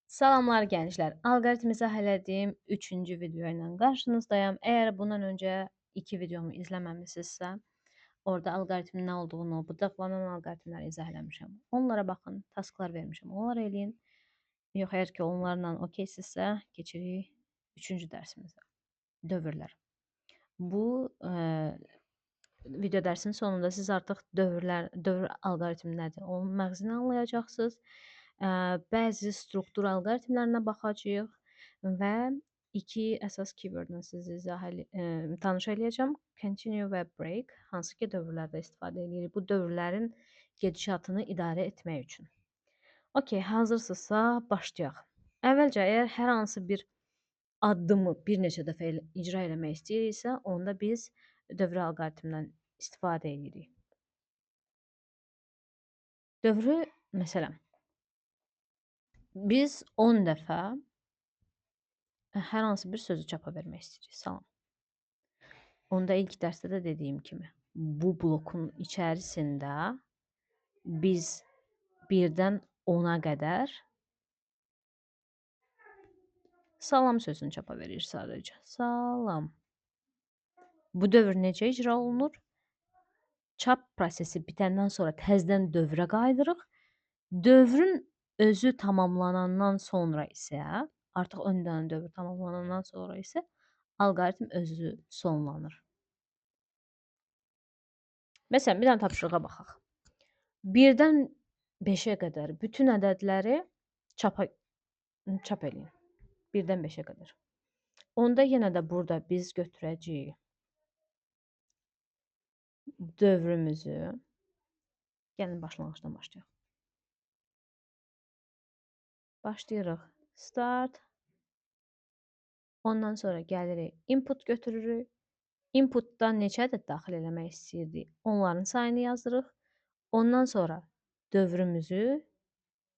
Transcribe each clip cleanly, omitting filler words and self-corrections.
Salamlar gənclər. Alqoritm izah elədiyim 3-cü video ilə qarşınızdayım. Əgər bundan öncə 2 videomu izləməmisinizsə, orada alqoritmin nə olduğunu, budaqlanan alqoritmləri izah eləmişəm. Onlara baxın, tasklar vermişəm. Onları eləyin. Yox, əgər ki, onlarla okeysinizsə, keçirik 3-cü dərsimizə. Dövrlər. Bu video dərsinin sonunda siz artıq dövr alqoritmi nədir, onun məğzini anlayacaqsınız. Bəzi struktur alqoritmlərinə baxacağıq və iki əsas keywordla sizi tanış eləyəcəm. Continue və break, hansı ki dövrlərdə istifadə edirik. Bu dövrlərin gedişatını idarə etmək üçün. Okey, hazırsınızsa başlayaq. Əvvəlcə, əgər hər hansı bir addımı bir neçə dəfə icra eləmək istəyiriksə, onda biz dövr alqoritmindən istifadə edirik. Dövrü, məsələn, biz 10 dəfə hər hansı bir sözü çapa vermək istəyirik. Salam. Onda ilk dərsdə də dediyim kimi, bu blokun içərisində biz 1-dən 10-a qədər salam sözünü çapa veririk sadəcə. Salam. Bu dövr necə icra olunur? Çap prosesi bitəndən sonra təzədən dövrə qayıdırıq. Dövrün özü tamamlanandan sonra isə, artıq öndən dövr tamamlanandan sonra isə alqoritm özü sonlanır. Məsələn, bir dənə tapşırığa baxaq. 1-dən 5-ə qədər bütün ədədləri çap eləyin. 1-dən 5-ə qədər. Onda yenə də burada biz götürəcəyik dövrümüzü. Gəlin başlanğıcdan başlayaq. Başlayırıq. Start. Ondan sonra gəlirik. Input götürürük. Inputdan neçə ədəd daxil eləmək istəyirdik? Onların sayını yazırıq. Ondan sonra dövrümüzü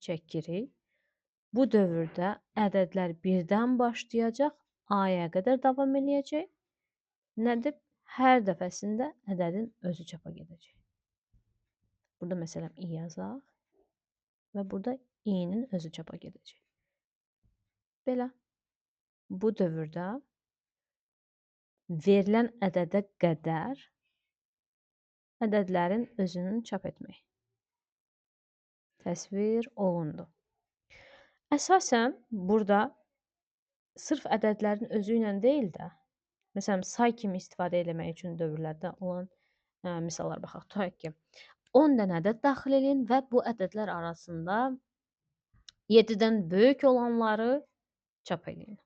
çəkirik. Bu dövrdə ədədlər 1-dən başlayacaq, A-ya qədər davam eləyəcək. Nədir? Hər dəfəsində ədədin özü çapa gedəcək. Burada məsələn i yazaq və burada i-nin özü çapa gedəcək. Belə. Bu dövrdə verilən ədədə qədər ədədlərin özünü çap etmək təsvir olundu. Əsasən burada sırf ədədlərin özü ilə deyil də, məsələn, say kimi istifadə etmək üçün dövrlərdə olan misallar baxaq. Tutaq ki, 10 dənə ədəd daxil edin və bu ədədlər arasında 7-dən böyük olanları çap edin.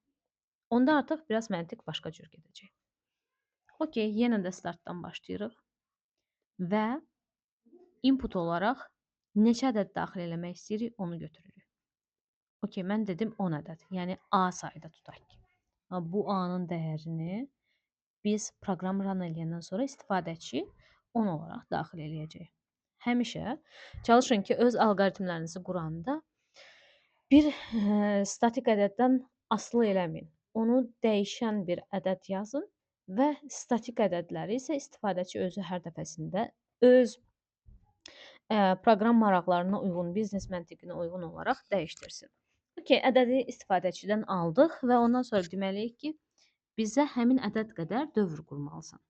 Onda artıq biraz məntiq başqa cür gedəcək. Okey, yenə də startdan başlayırıq və input olaraq neçə ədəd daxil eləmək istəyirik, onu götürürük. Okey, mən dedim 10 ədəd, yəni A sayda tutaq ki. Bu A-nın dəyərini biz proqram run eləyəndən sonra istifadəçi 10 olaraq daxil eləyəcək. Həmişə çalışın ki, öz alqoritmlərinizi quranda bir statik ədəddən asılı eləməyin. Onu dəyişən bir ədəd yazın və statik ədədləri isə istifadəçi özü hər dəfəsində öz proqram maraqlarına uyğun, biznes məntiqinə uyğun olaraq dəyişdirsin. Okey, ədədi istifadəçidən aldıq və ondan sonra deməliyik ki, bizə həmin ədəd qədər dövr qurmalısan.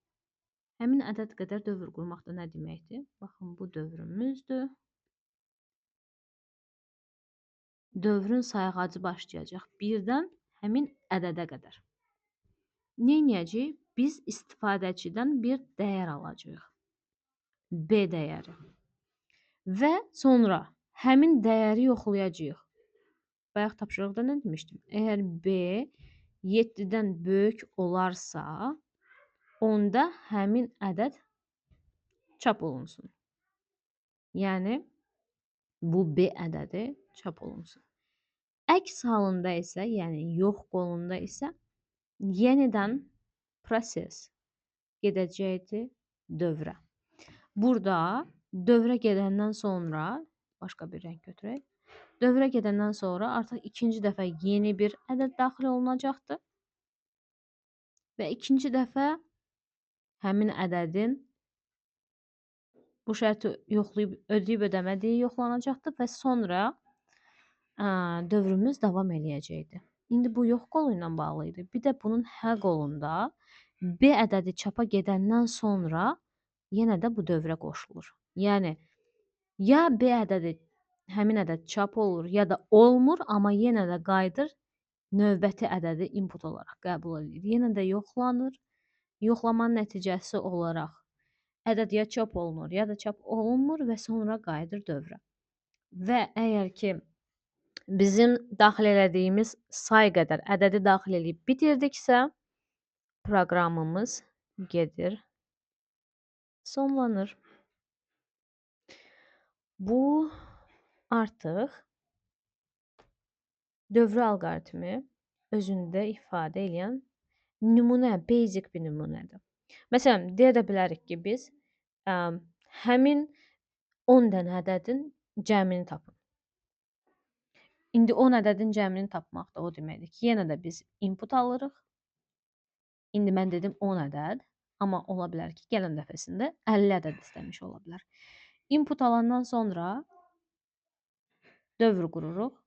Həmin ədəd qədər dövr qurmaq da nə deməkdir? Baxın, bu dövrümüzdür. Dövrün sayğacı başlayacaq 1-dən həmin ədədə qədər. Neynəyəcəyik? Biz istifadəçidən bir dəyər alacağıq. B dəyəri. Və sonra həmin dəyəri yoxlayacağıq. Bayaq tapşırıqda nə demişdim? Əgər B 7-dən böyük olarsa, onda həmin ədəd çap olunsun. Yəni, bu B ədədi çap olunsun. Əks halında isə, yəni yox qolunda isə, yenidən proses gedəcəkdir dövrə. Burada dövrə gedəndən sonra, başqa bir rəng götürək, dövrə gedəndən sonra artıq ikinci dəfə yeni bir ədəd daxil olunacaqdır. Və ikinci dəfə həmin ədədin bu şərti yoxlayıb ödəyib ödəmədiyi yoxlanacaqdır və sonra dövrümüz davam eləyəcəkdi. İndi bu yox qolu ilə bağlı idi. Bir də bunun hə qolunda B ədədi çapa gedəndən sonra yenə də bu dövrə qoşulur. Yəni ya B ədədi həmin ədəd çap olur, ya da olmur, amma yenə də qayıdır növbəti ədədi input olaraq qəbul edilir. Yenə də yoxlanır. Yoxlamanın nəticəsi olaraq ədəd ya çap olunur, ya da çap olunmur və sonra qayıdır dövrə. Və əgər ki bizim daxil elədiyimiz say qədər ədədi daxil eləyib bitirdiksə, proqramımız gedir, sonlanır. Bu artıq dövrə alqoritmi özündə ifadə edən nümunə, basic bir nümunədir. Məsələn, deyə də bilərik ki, biz həmin 10 dənə ədədin cəmini tapın. İndi 10 ədədin cəmini tapmaq da o deməkdir ki, yenə də biz input alırıq. İndi mən dedim 10 ədəd, amma ola bilər ki, gələn dəfəsində 50 ədəd istəmiş ola bilər. Input alandan sonra dövr qururuq.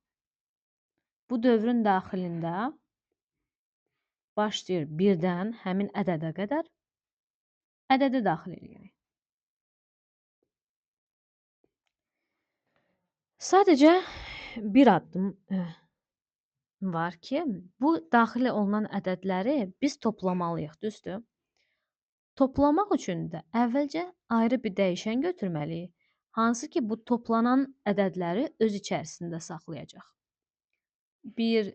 Bu dövrün daxilində başlayır birdən həmin ədədə qədər ədədi daxil edirik. Sadəcə bir addım var ki, bu daxil olunan ədədləri biz toplamalıyıq, düzdür? Toplamaq üçün də əvvəlcə ayrı bir dəyişən götürməliyik, hansı ki, bu toplanan ədədləri öz içərisində saxlayacaq. Bir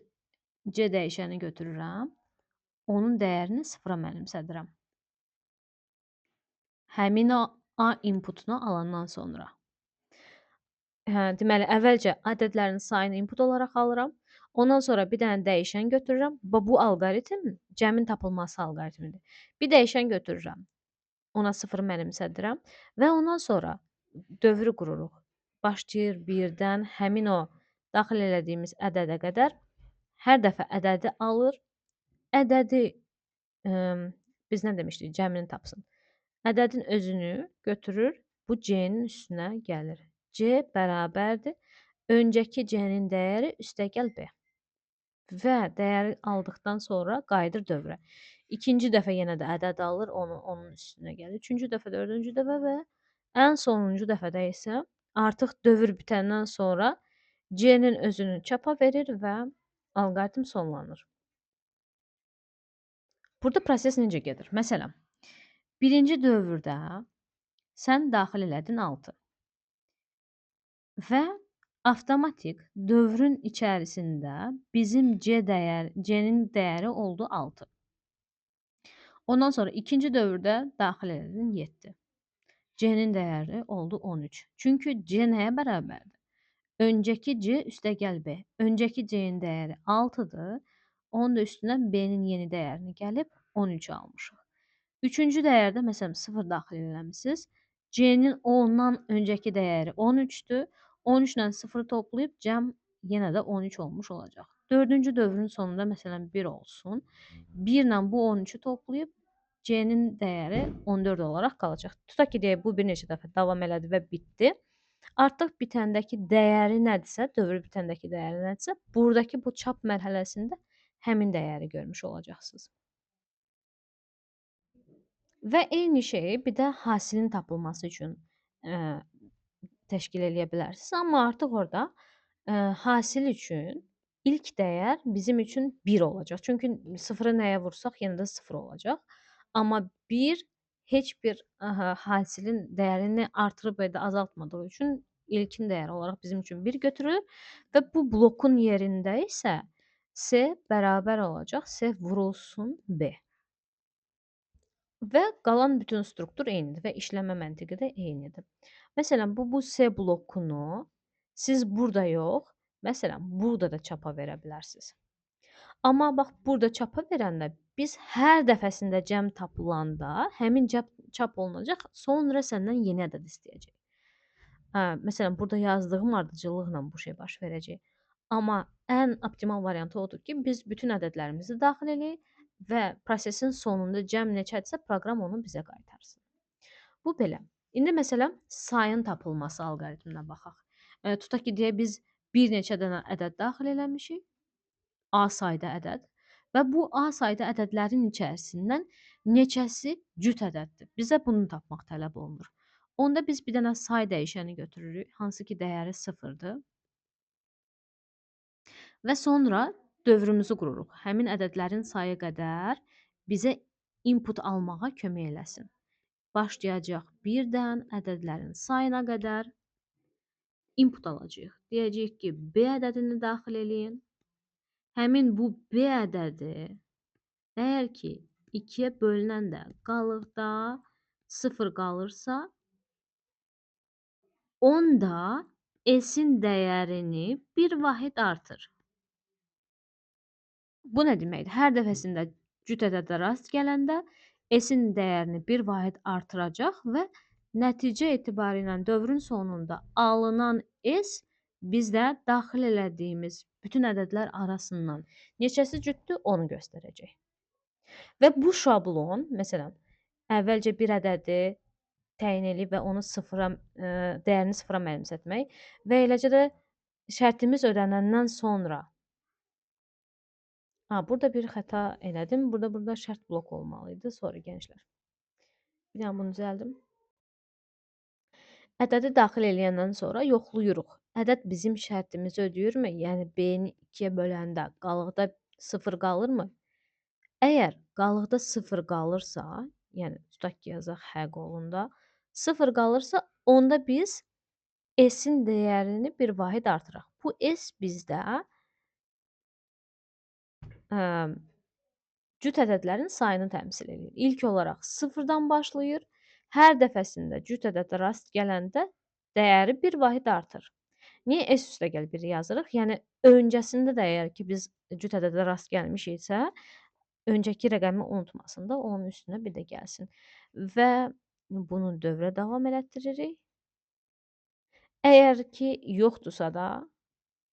C dəyişəni götürürəm, onun dəyərini sıfıra mənimsədirəm. Həmin o A inputunu alandan sonra. Deməli, əvvəlcə ədədlərin sayını input olaraq alıram. Ondan sonra bir dənə dəyişən götürürəm. Bu alqoritm cəmin tapılması alqoritmidir. Bir dəyişən götürürəm. Ona sıfırı mənimsədirəm və ondan sonra dövrü qururuq. Başlayır birdən həmin o daxil elədiyimiz ədədə qədər hər dəfə ədədi alır. Ədədi biz nə demişdik? Cəmini tapsın. Ədədin özünü götürür, bu C-nin üstünə gəlir. C bərabərdir öncəki C-nin dəyəri üstəgəl B. Və dəyəri aldıqdan sonra qayıdır dövrə. İkinci dəfə yenə də ədəd alır, onun üstünə gəlir. Üçüncü dəfə, dördüncü dəfə və ən sonuncu dəfədə isə artıq dövr bitəndən sonra C-nin özünü çapa verir və alqoritm sonlanır. Burada proses necə gedir? Məsələn, birinci dövrdə sən daxil elədin 6 və avtomatik dövrün içərisində bizim C-nin dəyəri oldu 6. Ondan sonra ikinci dövrdə daxil elədin 7. C-nin dəyəri oldu 13. Çünki C nəyə bərabərdir? Öncəki C üstəgəl B. Öncəki C-nin dəyəri 6-dır. Onun da üstünə B-nin yeni dəyərini gəlib 13 almışıq. Üçüncü dəyərdə məsələn 0 daxil eləmişsiniz. C-nin ondan öncəki dəyəri 13-dür. 13 ilə 0 toplayıb cəm yenə də 13 olmuş olacaq. Dördüncü dövrün sonunda məsələn 1 olsun. 1 ilə bu 13-ü toplayıb C-nin dəyəri 14 olaraq qalacaq. Tutaq ki, deyək, bu bir neçə dəfə davam elədi və bitdi. Artıq bitəndəki dəyəri nədirsə, dövr bitəndəki dəyəri nədirsə, buradakı bu çap mərhələsində həmin dəyəri görmüş olacaqsınız. Və eyni şeyi bir də hasilin tapılması üçün təşkil eləyə bilərsiniz. Amma artıq orada hasil üçün ilk dəyər bizim üçün 1 olacaq. Çünki 0-ı nəyə vursaq yenə də 0 olacaq. Amma 1 heç bir hasilin dəyərini artırıb ya da azaltmadığı üçün ilkin dəyər olaraq bizim üçün 1 götürülür və bu blokun yerində isə S bərabər olacaq S vurulsun B. Və qalan bütün struktur eynidir və işləmə məntiqi də eynidir. Məsələn, bu S blokunu siz burada yox, məsələn, burada da çapa verə bilərsiniz. Amma bax, burada çapa verəndə biz hər dəfəsində cəm tapılanda həmin çap olunacaq, sonra səndən yeni ədəd istəyəcək. Məsələn, burada yazdığım ardıcıllıqla bu şey baş verəcək. Amma ən optimal variantı odur ki, biz bütün ədədlərimizi daxil edək və prosesin sonunda cəm neçədirsə, proqram onu bizə qaytarsın. Bu belə. İndi məsələn, sayın tapılması alqoritminə baxaq. Tutaq ki, deyək biz bir neçə dənə ədəd daxil eləmişik, A sayda ədəd və bu A sayda ədədlərin içərisindən neçəsi cüt ədəddir. Bizə bunu tapmaq tələb olunur. Onda biz bir dənə say dəyişəni götürürük, hansı ki dəyəri 0-dır və sonra dövrümüzü qururuq. Həmin ədədlərin sayı qədər bizə input almağa kömək eləsin. Başlayacaq 1-dən ədədlərin sayına qədər input alacağıq. Deyəcəyik ki, B ədədini daxil eləyin. Həmin bu B ədədi əgər ki 2-yə bölünəndə qalıqda 0 qalırsa, onda S-in dəyərini bir vahid artır. Bu nə deməkdir? Hər dəfəsində cüt ədədə rast gələndə S-in dəyərini bir vahid artıracaq və nəticə etibarilə dövrün sonunda alınan S bizdə daxil elədiyimiz bütün ədədlər arasından neçəsi cütdür onu göstərəcək. Və bu şablon, məsələn, əvvəlcə bir ədədi təyin edib və onu dəyərini sıfıra mənimsətmək və eləcə də şərtimiz ödənəndən sonra burada bir xəta elədim. Burada şərt blok olmalı idi. Sorry gənclər. Bir dənə bunu düzəldim. Ədədi daxil eləyəndən sonra yoxlayırıq. Ədəd bizim şərtimizi ödəyirmi? Yəni B-ni 2-yə böləndə qalıqda 0 qalırmı? Əgər qalıqda 0 qalırsa, yəni tutaq ki, yazaq H qolunda 0 qalırsa, onda biz S-in dəyərini bir vahid artıraq. Bu S bizdə cüt ədədlərin sayını təmsil edir. İlk olaraq 0-dan başlayır. Hər dəfəsində cüt ədədə rast gələndə dəyəri bir vahid artır. Niyə S üstə gəl 1 yazırıq? Yəni öncəsində də əgər ki biz cüt ədədə rast gəlmişiksə, öncəki rəqəmi unutmasın da, onun üstünə bir də gəlsin. Və bunu dövrə davam elətdiririk. Əgər ki yoxdursa da,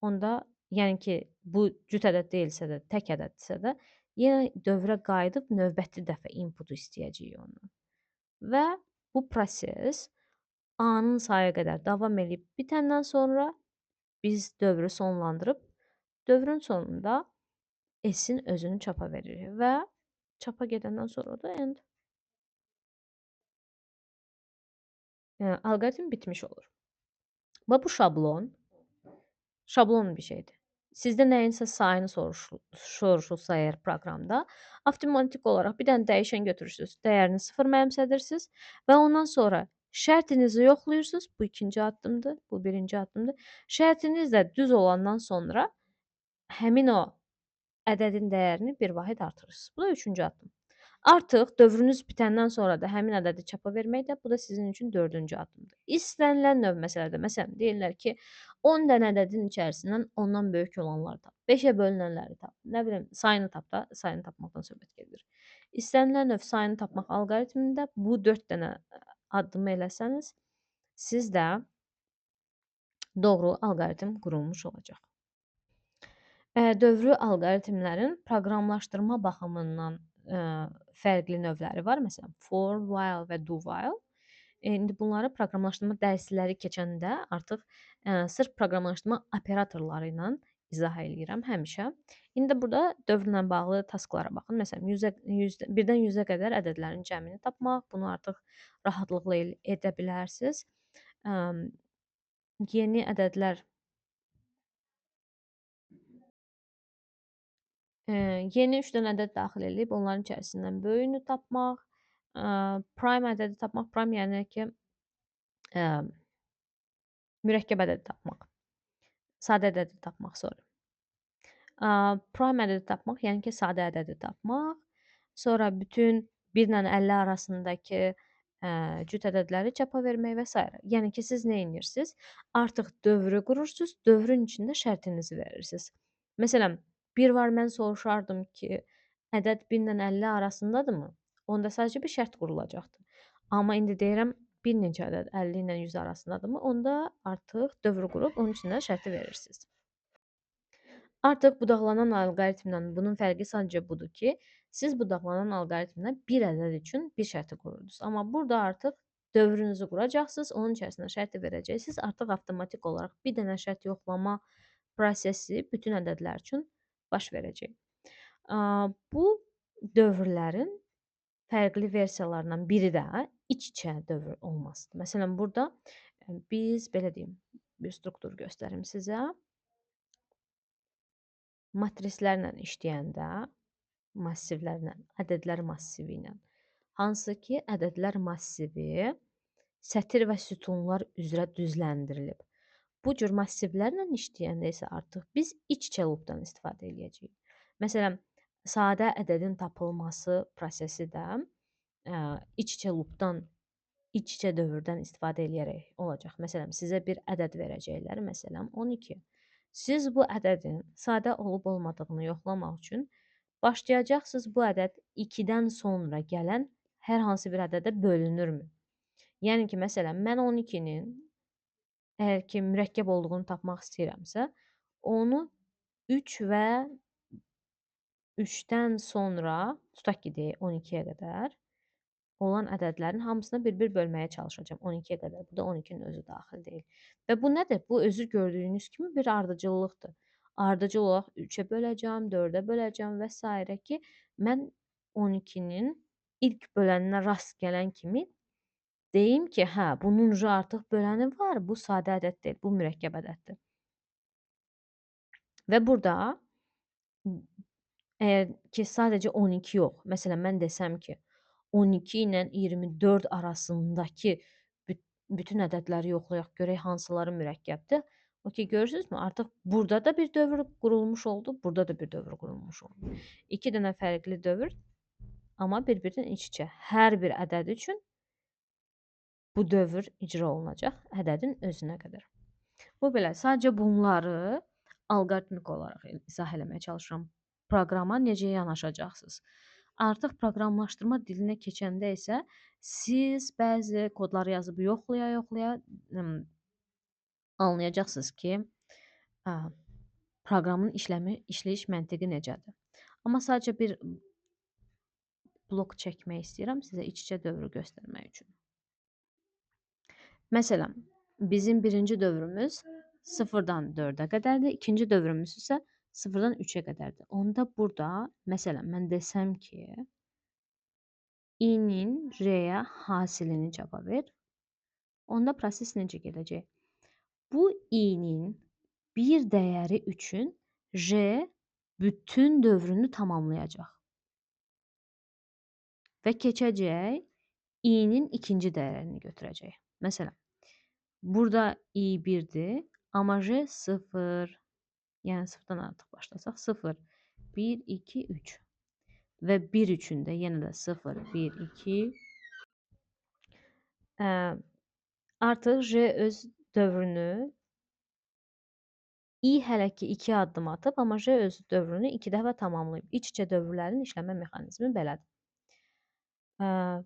onda yəni ki bu cüt ədəd deyilsə də, tək ədəddirsə də, yenə dövrə qayıdıb növbəti dəfə inputu istəyəcəyik ondan. Və bu proses A-nın sayı qədər davam edib bitəndən sonra biz dövrü sonlandırıb, dövrün sonunda S-in özünü çapa veririk və çapa gedəndən sonra da end. Alqoritm bitmiş olur. Və bu şablon bir şeydir. Sizdə nəyinsə sayını soruşulsa əgər proqramda, avtomatik olaraq bir dənə dəyişən götürürsünüz, dəyərini 0 mənimsədirsiniz və ondan sonra şərtinizi yoxlayırsınız. Bu ikinci addımdır, bu birinci addımdır. Şərtiniz də düz olandan sonra həmin o ədədin dəyərini bir vahid artırırsınız. Bu da üçüncü addım. Artıq dövrünüz bitəndən sonra da həmin ədədi çapa vermək də bu da sizin üçün dördüncü addımdır. İstənilən növ məsələdə, məsələn, deyirlər ki, 10 dənə ədədin içərisindən ondan böyük olanları tap, 5-ə bölünənləri tap, nə bilim, sayını tap da, sayını tapmaqdan söhbət gedir. İstənilən növ sayını tapmaq alqoritmində bu 4 dənə addımı eləsəniz, sizdə doğru alqoritm qurulmuş olacaq. Dövrü alqoritmlərin proqramlaşdırma baxımından fərqli növləri var. Məsələn, for, while və do while. İndi bunları proqramlaşdırma dərsləri keçəndə artıq sırf proqramlaşdırma operatorları ilə izah eləyirəm həmişə. İndi burada dövrlə bağlı tasklara baxın. Məsələn, 1-dən 100-ə qədər ədədlərin cəmini tapmaq. Bunu artıq rahatlıqla edə bilərsiniz. Yeni ədədlər yeni 3 dənə ədəd daxil edib onların içərisindən böyüyünü tapmaq, prime ədədi tapmaq, prime yəni ki mürəkkəb ədədi tapmaq, sadə ədədi tapmaq, sorry. Prime ədədi tapmaq, yəni ki sadə ədədi tapmaq, sonra bütün 1 ilə 50 arasındakı cüt ədədləri çapa vermək və s. Yəni ki siz nə edirsiniz? Artıq dövrü qurursunuz, dövrün içində şərtinizi verirsiniz. Məsələn, bir var mən soruşardım ki, ədəd 1000 ilə 50 arasındadırmı? Onda sadəcə bir şərt qurulacaqdır. Amma indi deyirəm bir neçə ədəd 50 ilə 100 arasındadırmı? Onda artıq dövrü qurub onun içində şərti verirsiniz. Artıq budaqlanan alqoritmlə bunun fərqi sadəcə budur ki, siz budaqlanan alqoritmlə bir ədəd üçün bir şərti qururdunuz. Amma burada artıq dövrünüzü quracaqsınız, onun içərisinə şərti verəcəksiniz. Artıq avtomatik olaraq bir dənə şərt yoxlama prosesi bütün ədədlər üçün baş verəcək. Bu dövrlərin fərqli versiyalarından biri də iç-içə dövr olmasıdır. Məsələn, burada biz belə deyim, bir struktur göstərim sizə. Matrislərlə işləyəndə, massivlərlə, ədədlər massivi ilə, hansı ki, ədədlər massivi sətir və sütunlar üzrə düzləndirilib. Bu cür massivlərlə işləyəndə isə artıq biz iç-içə loopdan istifadə edəcəyik. Məsələn, sadə ədədin tapılması prosesi də iç-içə loopdan, iç-içə dövrdən istifadə edərək olacaq. Məsələn, sizə bir ədəd verəcəklər, məsələn 12. Siz bu ədədin sadə olub-olmadığını yoxlamaq üçün başlayacaqsınız bu ədəd 2-dən sonra gələn hər hansı bir ədədə bölünürmü? Yəni ki, məsələn, mən 12-nin əgər ki, mürəkkəb olduğunu tapmaq istəyirəmsə, onu 3 və 3-dən sonra, tutaq ki, deyək 12-yə qədər olan ədədlərin hamısını bir-bir bölməyə çalışacağam 12-yə qədər. Bu da 12-nin özü daxil deyil. Və bu nədir? Bu özü gördüyünüz kimi bir ardıcıllıqdır. Ardıcıl olaraq 3-ə böləcəm, 4-ə böləcəm və s. ki, mən 12-nin ilk bölənə rast gələn kimi deyim ki, hə, bunun artıq böləni var, bu sadə ədəd deyil, bu mürəkkəb ədəddir. Və burada əgər ki, sadəcə 12 yox, məsələn, mən desəm ki, 12 ilə 24 arasındakı bütün ədədləri yoxlayaq, görək hansıları mürəkkəbdir. Okey, görürsünüzmü? Artıq burada da bir dövr qurulmuş oldu, burada da bir dövr qurulmuş oldu. 2 dənə fərqli dövr, amma bir-birinin iç-içə. Hər bir ədəd üçün bu dövr icra olunacaq ədədin özünə qədər. Bu belə, sadəcə bunları alqoritmik olaraq izah eləməyə çalışıram. Proqrama necə yanaşacaqsınız? Artıq proqramlaşdırma dilinə keçəndə isə siz bəzi kodları yazıb yoxlaya-yoxlaya anlayacaqsınız ki, proqramın işləyiş məntiqi necədir. Amma sadəcə bir blok çəkmək istəyirəm sizə iç-içə dövrü göstərmək üçün. Məsələn, bizim birinci dövrümüz 0-dan 4-ə qədərdir, ikinci dövrümüz isə 0-dan 3-ə qədərdir. Onda burada, məsələn, mən desəm ki, i-nin r-yə hasilini cavab ver, onda proses necə gedəcək? Bu i-nin bir dəyəri üçün j bütün dövrünü tamamlayacaq və keçəcək i-nin ikinci dəyərini götürəcək. Məsələn, burada i 1-dir, amma j 0, yəni 0-dan artıq başlasaq 0, 1, 2, 3 və 1 üçün də yenə də 0, 1, 2 artıq j öz dövrünü i hələ ki 2 addım atıb, amma j öz dövrünü 2 dəfə tamamlayıb. İç-içə dövrlərin işləmə mexanizmi belədir.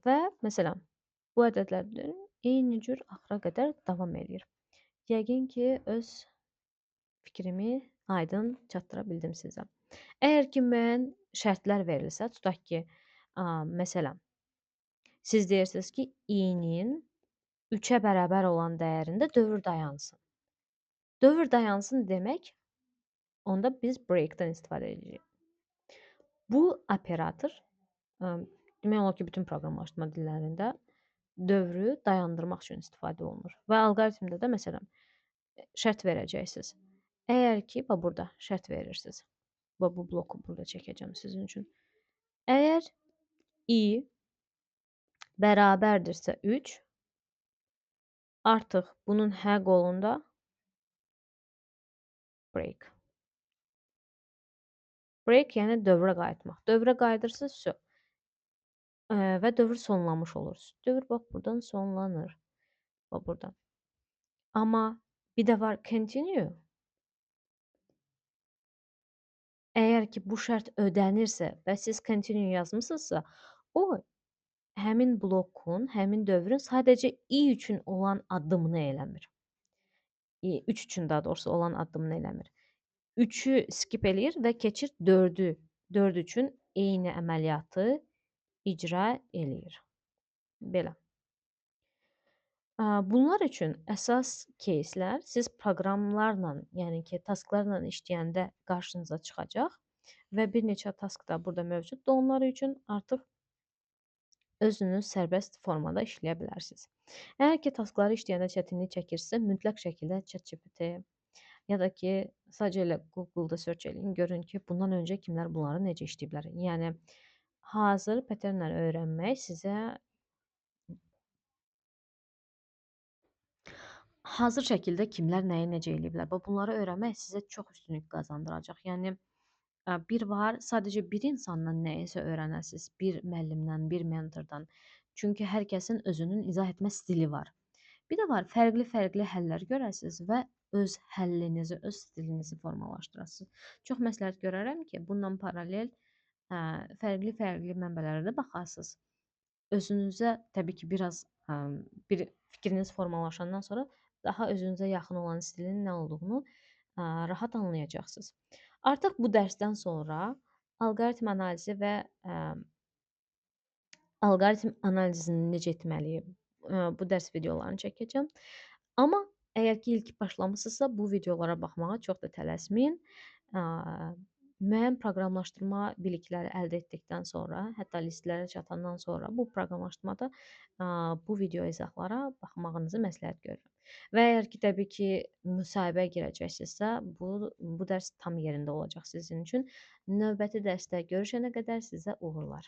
Və məsələn, bu ədədlər eyni cür axıra qədər davam edir. Yəqin ki, öz fikrimi aydın çatdıra bildim sizə. Əgər ki, müəyyən şərtlər verilsə, tutaq ki, məsələn, siz deyirsiniz ki, i-nin 3-ə bərabər olan dəyərində dövr dayansın. Dövr dayansın demək, onda biz breakdən istifadə edəcəyik. Bu operator, demək olar ki, bütün proqramlaşdırma dillərində dövrü dayandırmaq üçün istifadə olunur. Və alqoritmdə də məsələn, şərt verəcəksiniz. Əgər ki, burada şərt verirsiniz. Bu bloku burada çəkəcəm sizin üçün. Əgər i bərabərdirsə 3, artıq bunun hə qolunda break. Break yəni dövrə qayıtmaq. Dövrə qayıdırsınız, və dövr sonlamış olur. Dövr bax buradan sonlanır. Bax buradan. Amma bir də var continue. Əgər ki, bu şərt ödənirsə və siz continue yazmısınızsa, o həmin blokun, həmin dövrün sadəcə i üçün olan addımını eləmir. 3 üçün daha doğrusu olan addımını eləmir. 3-ü skip eləyir və keçir 4-ü. 4 üçün eyni əməliyyatı icra eləyir. Belə. Bunlar üçün əsas кейslər siz proqramlarla, yəni ki, tasklarla işləyəndə qarşınıza çıxacaq və bir neçə task da burada mövcuddur onlar üçün. Artıq özünüz sərbəst formada işləyə bilərsiniz. Əgər ki, taskları işləyəndə çətinlik çəkirsinizsə, mütləq şəkildə ChatGPT ya da ki, sadəcə elə Google-da search eləyin, görün ki, bundan öncə kimlər bunları necə işləyiblər. Yəni hazır patternləri öyrənmək sizə hazır şəkildə kimlər nəyi necə eləyiblər və bunları öyrənmək sizə çox üstünlük qazandıracaq. Yəni bir var, sadəcə bir insandan nəyisə öyrənəsiz, bir müəllimdən, bir mentordan. Çünki hər kəsin özünün izah etmə stili var. Bir də var, fərqli-fərqli həllər görəsiz və öz həllinizi, öz stilinizi formalaşdırasınız. Çox məsləhət görərəm ki, bununla paralel fərqli-fərqli mənbələrə də baxasınız. Özünüzə təbii ki, biraz bir fikriniz formalaşandan sonra daha özünüzə yaxın olan stilin nə olduğunu rahat anlayacaqsınız. Artıq bu dərsdən sonra alqoritm analizi və alqoritm analizini necə etməliyik, bu dərs videolarını çəkəcəm. Amma əgər ki, ilk başlamısınızsa, bu videolara baxmağa çox da tələsməyin. Müəyyən proqramlaşdırma bilikləri əldə etdikdən sonra, hətta listlərə çatandan sonra bu proqramlaşdırmada bu video izahlara baxmağınızı məsləhət görürəm. Və əgər ki, təbii ki, müsahibəyə girəcəksinizsə, bu dərs tam yerində olacaq sizin üçün. Növbəti dərsdə görüşənə qədər sizə uğurlar.